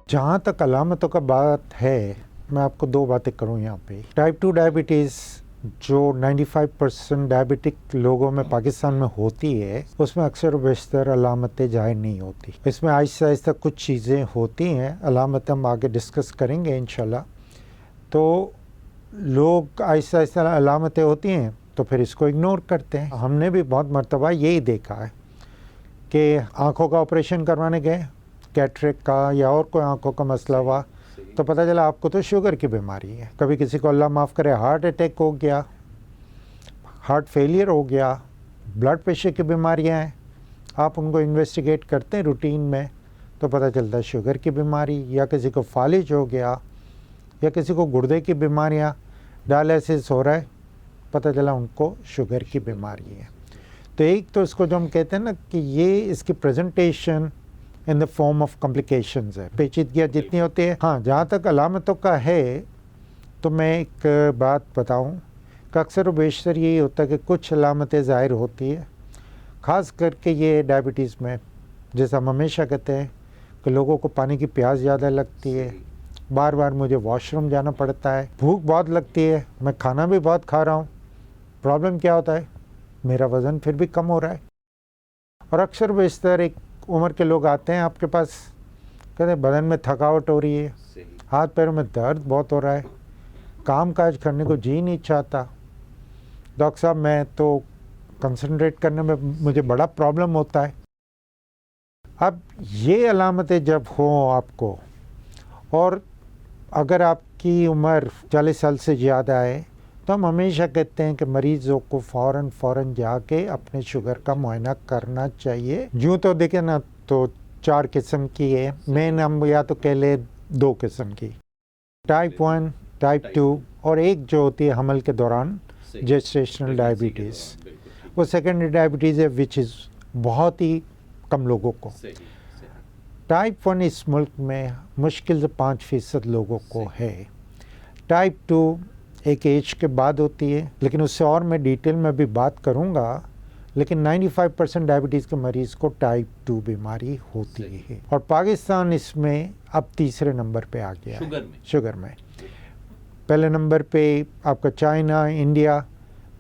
जहाँ तक अलामतों का बात है, मैं आपको दो बातें करूँ यहाँ पे। टाइप 2 डायबिटीज़ जो 95% डायबिटिक लोगों में पाकिस्तान में होती है, उसमें अक्सर व बेशतर अलामतें ज़ाहिर नहीं होती। इसमें आहिस्ता आहिस्ता कुछ चीज़ें होती हैं, अलामतें हम आगे डिस्कस करेंगे इंशाल्लाह। तो लोग आहिस्ता आहिस्ता अलामतें होती हैं तो फिर इसको इग्नोर करते हैं। हमने भी बहुत मर्तबा यही देखा है कि आँखों का ऑपरेशन करवाने गए, कैटरेक्ट का या और कोई आँखों का मसला हुआ, तो पता चला आपको तो शुगर की बीमारी है। कभी किसी को अल्लाह माफ़ करे हार्ट अटैक हो गया, हार्ट फेलियर हो गया, ब्लड प्रेशर की बीमारियां हैं। आप उनको इन्वेस्टिगेट करते हैं रूटीन में तो पता चलता है शुगर की बीमारी, या किसी को फालिज हो गया, या किसी को गुर्दे की बीमारियां, डायलिसिस हो रहा है, पता चला उनको शुगर की बीमारी है। तो एक तो इसको जो हम कहते हैं ना कि ये इसकी presentation in the form of complications है, पेचीदगियाँ जितनी होती है। हाँ, जहाँ तक अलामतों का है तो मैं एक बात बताऊं कि अक्सर व बेशतर यही होता है कि कुछ अलामतें ज़ाहिर होती है, ख़ास करके ये डायबिटीज़ में। जैसा हम हमेशा कहते हैं कि लोगों को पानी की प्यास ज़्यादा लगती है, बार बार मुझे वॉशरूम जाना पड़ता है, भूख बहुत लगती है, मैं खाना भी बहुत खा रहा हूँ, प्रॉब्लम क्या होता है, मेरा वज़न फिर भी कम हो रहा है। और अक्सर बेशतर एक उम्र के लोग आते हैं आपके पास, कहते हैं बदन में थकावट हो रही है, हाथ पैरों में दर्द बहुत हो रहा है, काम काज करने को जी नहीं चाहता, डॉक्टर साहब मैं तो कंसंट्रेट करने में मुझे बड़ा प्रॉब्लम होता है। अब ये अलामतें जब हों आपको, और अगर आपकी उम्र 40 साल से ज़्यादा है, तो हम हमेशा कहते हैं कि मरीज़ों को फ़ौरन जाके अपने शुगर का मुआयना करना चाहिए। यूँ तो देखें ना तो 4 किस्म की है, मेन हम या तो कह ले 2 किस्म की, टाइप 1, टाइप 2, और एक जो होती है हमल के दौरान जेस्टेशनल डायबिटीज़, वो सेकेंडरी डायबिटीज़ है, विच इज़ बहुत ही कम लोगों को। टाइप 1 इस मुल्क में मुश्किल से 5% लोगों को है। टाइप 2 एक एज के बाद होती है, लेकिन उससे और मैं डिटेल में भी बात करूंगा। लेकिन 95% डायबिटीज़ के मरीज़ को टाइप 2 बीमारी होती है, और पाकिस्तान इसमें अब तीसरे नंबर पे आ गया है शुगर में। पहले नंबर पे आपका चाइना, इंडिया,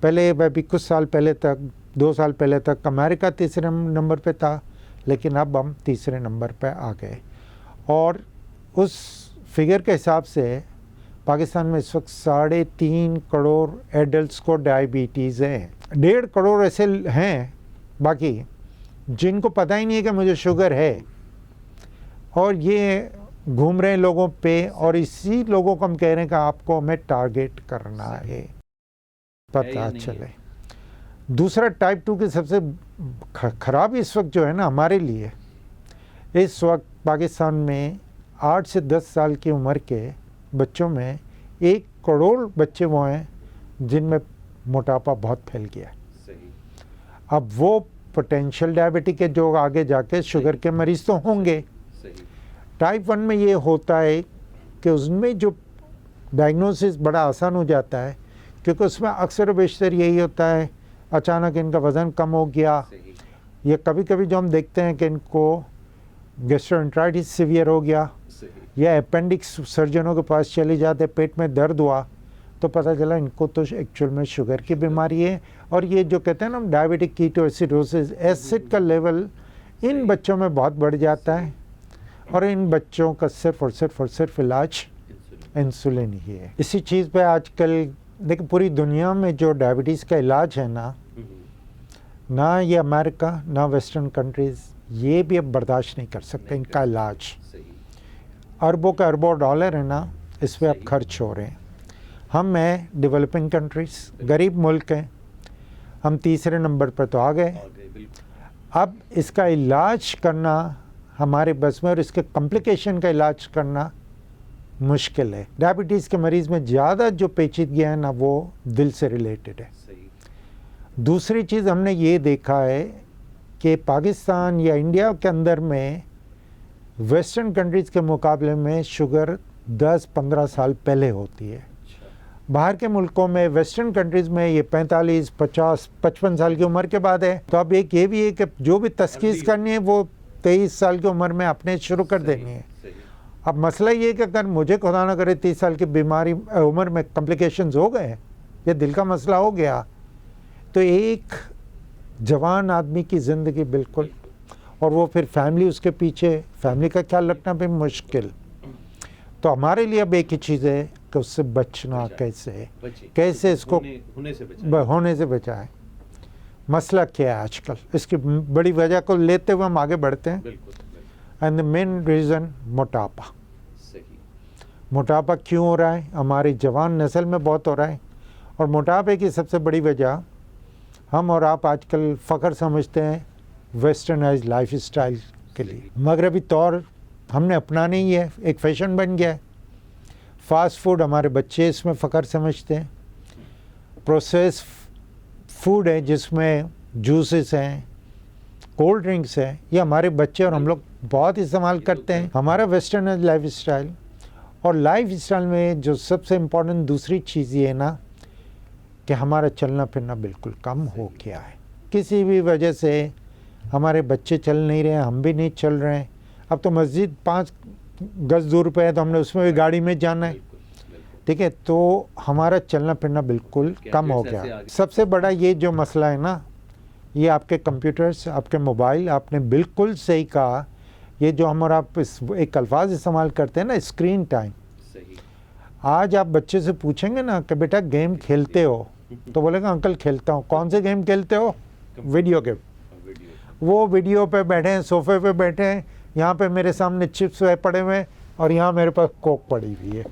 पहले अभी कुछ साल पहले तक, 2 साल पहले तक अमेरिका तीसरे नंबर पे था, लेकिन अब हम तीसरे नंबर पे आ गए। और उस फिगर के हिसाब से पाकिस्तान में इस वक्त 3.5 करोड़ एडल्ट्स को डायबिटीज़ है। 1.5 करोड़ ऐसे हैं बाकी जिनको पता ही नहीं है कि मुझे शुगर है, और ये घूम रहे हैं लोगों पे, और इसी लोगों को हम कह रहे हैं कि आपको हमें टारगेट करना है, पता चले। दूसरा टाइप 2 की सबसे ख़राब इस वक्त जो है ना हमारे लिए, इस वक्त पाकिस्तान में 8 से 10 साल की उम्र के बच्चों में 1 करोड़ बच्चे वो हैं जिनमें मोटापा बहुत फैल गया है। अब वो पोटेंशियल डायबिटिक है जो आगे जाके शुगर के मरीज़ तो होंगे। टाइप 1 में ये होता है कि उसमें जो डायग्नोसिस बड़ा आसान हो जाता है, क्योंकि उसमें अक्सर बेशतर यही होता है, अचानक इनका वज़न कम हो गया, या कभी कभी जो हम देखते हैं कि इनको गैस्ट्रोएंटेराइटिस सीवियर हो गया, या अपेंडिक्स सर्जनों के पास चले जाते, पेट में दर्द हुआ, तो पता चला इनको तो एक्चुअल में शुगर की बीमारी है। और ये जो कहते हैं ना डायबिटिक कीटोएसिडोसिस, एसिड का लेवल इन बच्चों में बहुत बढ़ जाता है, और इन बच्चों का सिर्फ और सिर्फ इलाज इंसुलिन ही है। इसी चीज़ पे आजकल देखिए पूरी दुनिया में जो डायबिटीज़ का इलाज है ना ये अमेरिका ना वेस्टर्न कंट्रीज़ ये भी अब बर्दाश्त नहीं कर सकते इनका इलाज। अरबों के अरबों डॉलर है ना इस पर अब खर्च हो रहे हैं। हम हैं डेवलपिंग कंट्रीज़, गरीब मुल्क हैं, हम तीसरे नंबर पर तो आ गए। अब इसका इलाज करना हमारे बस में, और इसके कॉम्प्लिकेशन का इलाज करना मुश्किल है। डायबिटीज़ के मरीज़ में ज़्यादा जो पेचीदगियाँ हैं ना वो दिल से रिलेटेड है। दूसरी चीज़ हमने ये देखा है कि पाकिस्तान या इंडिया के अंदर में वेस्टर्न कंट्रीज़ के मुकाबले में शुगर 10-15 साल पहले होती है। बाहर के मुल्कों में, वेस्टर्न कंट्रीज़ में ये 45, 50, 55 साल की उम्र के बाद है। तो अब एक ये भी है कि जो भी तशख़ीस करनी है वो 23 साल की उम्र में अपने शुरू कर देनी है। अब मसला ये है कि अगर मुझे खुदा ना करे 30 साल की बीमारी उम्र में कॉम्प्लिकेशंस हो गए या दिल का मसला हो गया, तो एक जवान आदमी की ज़िंदगी बिल्कुल, और वो फिर फैमिली उसके पीछे, फैमिली का ख्याल रखना भी मुश्किल। तो हमारे लिए अब एक ही चीज़ है कि उससे बचना कैसे इसको होने से बचाएं। मसला क्या है आजकल, इसकी बड़ी वजह को लेते हुए हम आगे बढ़ते हैं। एंड द मेन रीज़न मोटापा। मोटापा क्यों हो रहा है? हमारी जवान नस्ल में बहुत हो रहा है। और मोटापे की सबसे बड़ी वजह हम और आप आजकल फ़ख्र समझते हैं वेस्टर्नाइज लाइफ स्टाइल के लिए। मगरबी तौर हमने अपनाना ही है, एक फ़ैशन बन गया है। फास्ट फूड हमारे बच्चे इसमें फ़ख्र समझते हैं। प्रोसेस फूड है जिसमें जूसेस हैं, कोल्ड ड्रिंक्स हैं, ये हमारे बच्चे और हम लोग बहुत इस्तेमाल करते हैं। हमारा वेस्टर्नाइज लाइफ स्टाइल, और लाइफ स्टाइल में जो सबसे इम्पोर्टेंट दूसरी चीज़ ये है ना कि हमारा चलना फिरना बिल्कुल कम हो गया है। किसी भी वजह से हमारे बच्चे चल नहीं रहे हैं, हम भी नहीं चल रहे हैं। अब तो मस्जिद 5 गज दूर पे है तो हमने उसमें भी गाड़ी में जाना है, ठीक है। तो हमारा चलना फिरना बिल्कुल कम हो गया। सबसे बड़ा ये जो मसला है ना, ये आपके कंप्यूटर्स, आपके मोबाइल, आपने बिल्कुल सही कहा। ये जो हम और आप एक अल्फाज इस्तेमाल करते हैं ना, स्क्रीन टाइम। आज आप बच्चे से पूछेंगे ना कि बेटा गेम खेलते हो, तो बोलेगा अंकल खेलता हूँ। कौन से गेम खेलते हो? Video game. वो वीडियो पे बैठे हैं, सोफे पे बैठे हैं, यहाँ पे मेरे सामने चिप्स पड़े हुए हैं और यहाँ मेरे पास कोक पड़ी हुई है।